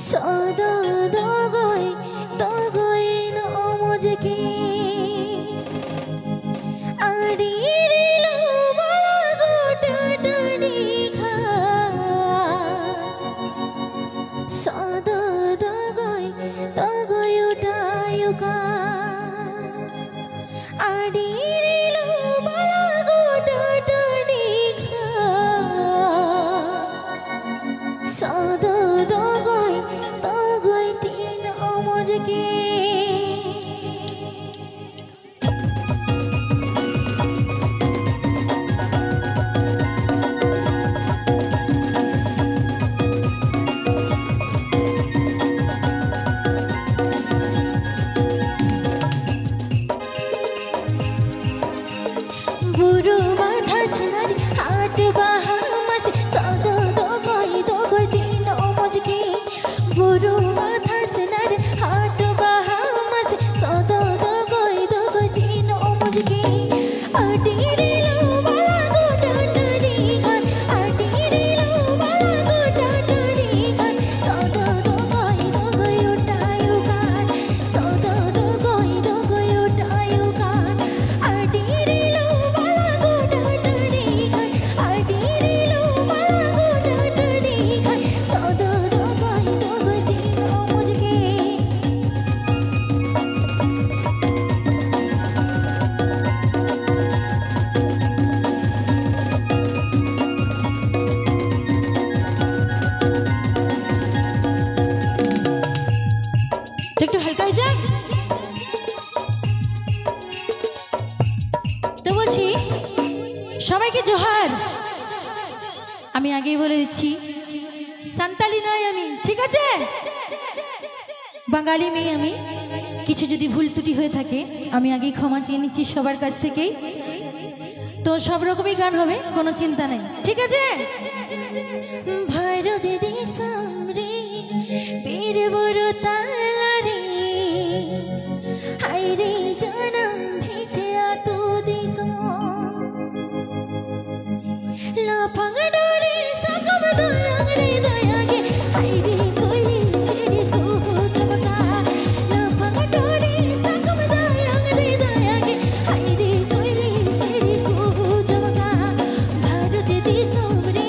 सदा दगोई नमजके आडिरिलो बाला गोटा निखा सदा दगोई उठायुका आडिरिलो बाला गोटा निखा सदा दगोई तीन अमजके बुरु माथा सिनारी हाट बाहा मासे सदा दगोई तीन अमजके बुरु माथा सिनारी हाट बाहा मासे सदा दगोई तीन अमजके आडिरिलो बाला गोटा निखान आडिरिलो बाला गोटा निखान सदा दगोई उठायुकान सदा दगोई उठायुकान आडिरिलो बाला गोटा निखान आडिरिलो बाला गोटा निखान सदा दगोई तीन अमजके একটু হালকা হয়ে যাক তো বলছি সবাইকে জোহার আমি আগেই বলে দিচ্ছি সান্তালি নয় আমি ঠিক আছে বাঙালি মেয়ে আমি কিছু যদি ভুল ত্রুটি হয়ে থাকে আমি আগেই ক্ষমা চেয়ে নিচ্ছি সবার কাছ থেকেই তো সব রকমই গান হবে কোনো চিন্তা নেই ঠিক আছে ভারত দেশম রে বীর বড় তালা রে হায় রে জনম ভিটে তো দিস লাফাং ডরে সকম দয়াং রে দয়াগে হায় রে কইলি ছেড়ে তো চমকা লাফাং ডরে সকম দয়াং রে দয়াগে হায় রে কইলি ছেড়ে তো চমকা ভারত দেশম রে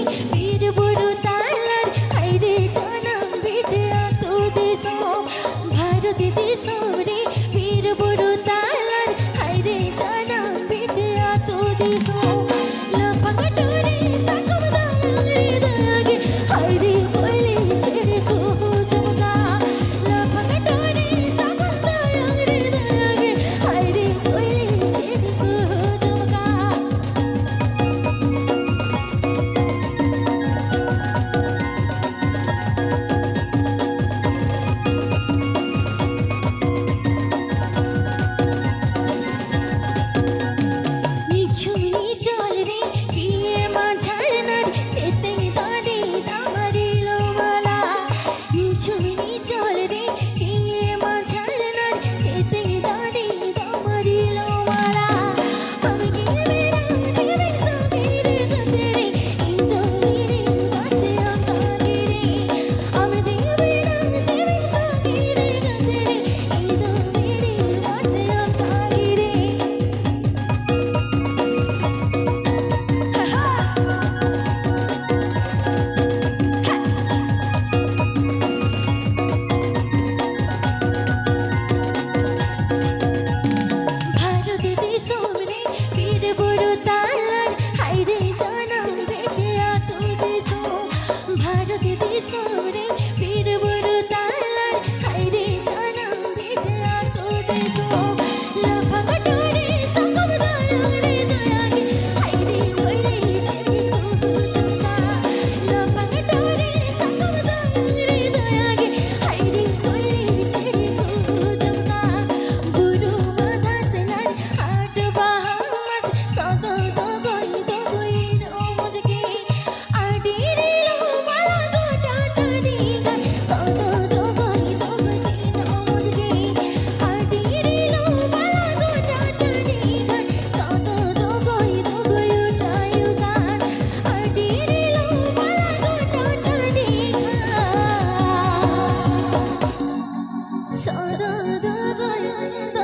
sa da da ga ya da